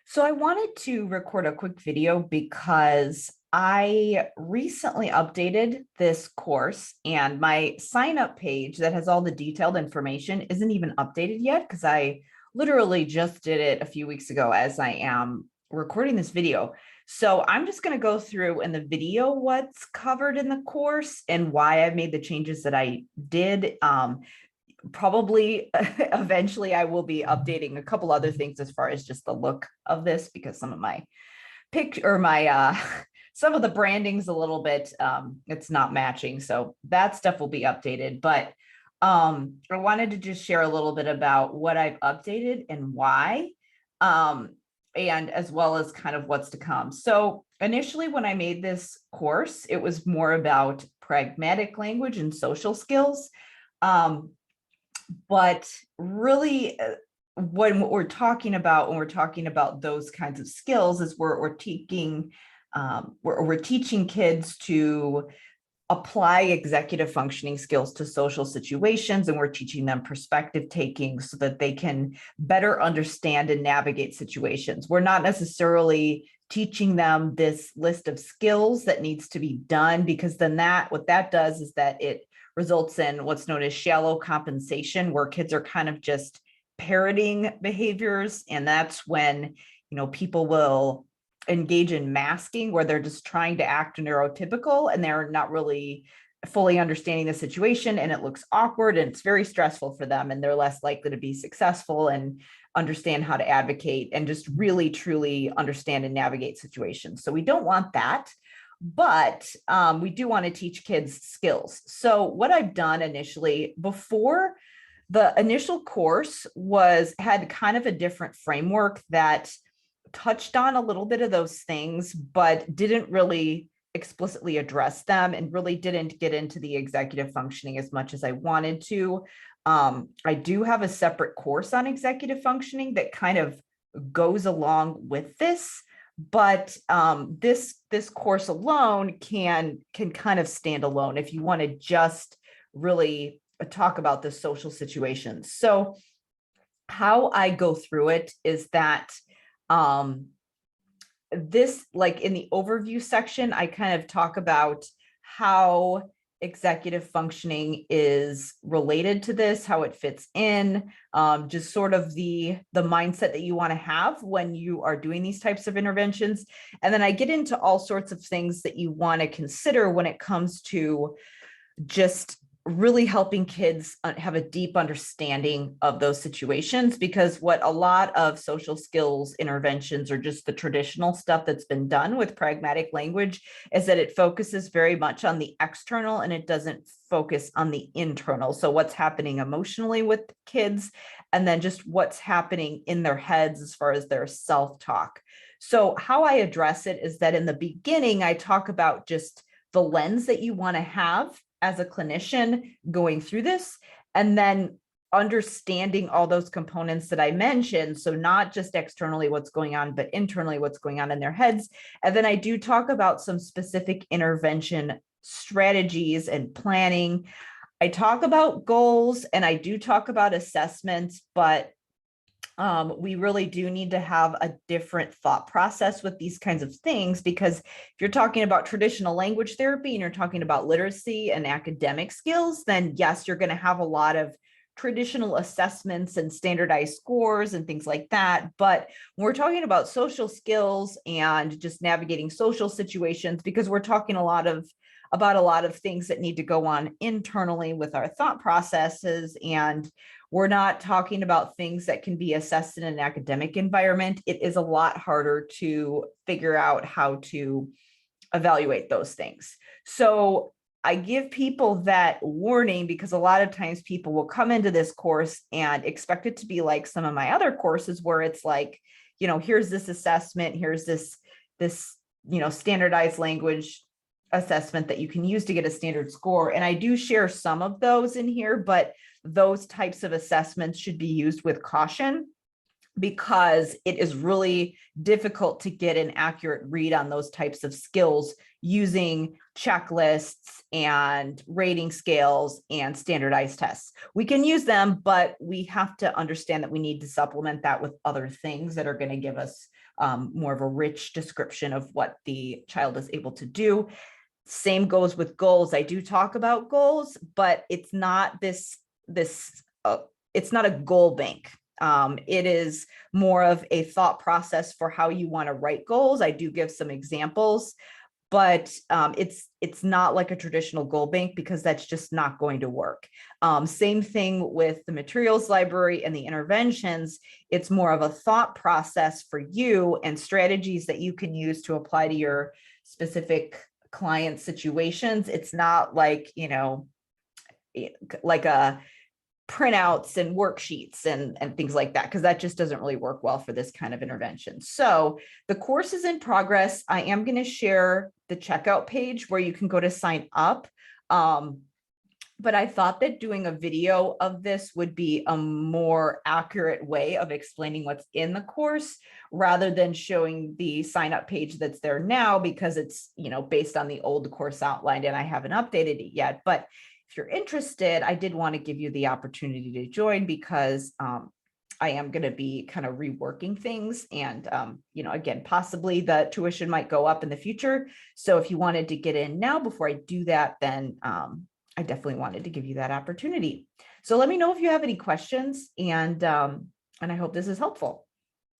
So I wanted to record a quick video because I recently updated this course and my sign up page that has all the detailed information isn't even updated yet because I literally just did it a few weeks ago as I am recording this video. So I'm just going to go through in the video what's covered in the course and why I've made the changes that I did. Probably eventually I will be updating a couple other things as far as just the look of this because some of my picture or my some of the branding's a little bit it's not matching, so that stuff will be updated. But I wanted to just share a little bit about what I've updated and why, and as well as kind of what's to come. So initially when I made this course, it was more about pragmatic language and social skills. But really, what we're talking about when we're talking about those kinds of skills is we're teaching kids to apply executive functioning skills to social situations, and we're teaching them perspective taking so that they can better understand and navigate situations. We're not necessarily teaching them this list of skills that needs to be done, because then what that does is that it results in what's known as shallow compensation, where kids are kind of just parroting behaviors. And that's when, people will engage in masking, where they're just trying to act neurotypical and they're not really fully understanding the situation, and it looks awkward and it's very stressful for them, and they're less likely to be successful and understand how to advocate and just really truly understand and navigate situations. So we don't want that. But we do want to teach kids skills. So what I've done initially, before the initial course had kind of a different framework that touched on a little bit of those things, but didn't really explicitly address them and really didn't get into the executive functioning as much as I wanted to. I do have a separate course on executive functioning that kind of goes along with this. But this course alone can kind of stand alone if you want to just really talk about the social situations. So how I go through it is that this, like in the overview section, I kind of talk about how executive functioning is related to this, how it fits in, just sort of the mindset that you want to have when you are doing these types of interventions. And then I get into all sorts of things that you want to consider when it comes to just really helping kids have a deep understanding of those situations, because what a lot of social skills interventions, or just the traditional stuff that's been done with pragmatic language, is that it focuses very much on the external and it doesn't focus on the internal. So what's happening emotionally with kids, and then just what's happening in their heads as far as their self-talk. So how I address it is that in the beginning, I talk about just the lens that you want to have as a clinician going through this, and then understanding all those components that I mentioned. So not just externally what's going on, but internally what's going on in their heads. And then I do talk about some specific intervention strategies and planning. I talk about goals and I do talk about assessments, but we really do need to have a different thought process with these kinds of things, because if you're talking about traditional language therapy and you're talking about literacy and academic skills, then yes, you're going to have a lot of traditional assessments and standardized scores and things like that. But when we're talking about social skills and just navigating social situations, because we're talking about a lot of things that need to go on internally with our thought processes, and we're not talking about things that can be assessed in an academic environment, it is a lot harder to figure out how to evaluate those things. So I give people that warning, because a lot of times people will come into this course and expect it to be like some of my other courses, where it's like, here's this assessment, here's this standardized language assessment that you can use to get a standard score. And I do share some of those in here, but those types of assessments should be used with caution. because it is really difficult to get an accurate read on those types of skills using checklists and rating scales and standardized tests. We can use them, but we have to understand that we need to supplement that with other things that are going to give us more of a rich description of what the child is able to do. Same goes with goals. I do talk about goals, but it's not it's not a goal bank. It is more of a thought process for how you want to write goals. I do give some examples, but it's not like a traditional goal bank because that's just not going to work. Same thing with the materials library and the interventions. It's more of a thought process for you and strategies that you can use to apply to your specific client situations. It's not like, like a printouts and worksheets and things like that, because that just doesn't really work well for this kind of intervention. So the course is in progress. I am going to share the checkout page where you can go to sign up. But I thought that doing a video of this would be a more accurate way of explaining what's in the course rather than showing the sign up page that's there now, because it's, based on the old course outline and I haven't updated it yet. But if you're interested, I did want to give you the opportunity to join because I am going to be kind of reworking things. And, again, possibly the tuition might go up in the future. So if you wanted to get in now before I do that, then I definitely wanted to give you that opportunity. So let me know if you have any questions, and I hope this is helpful.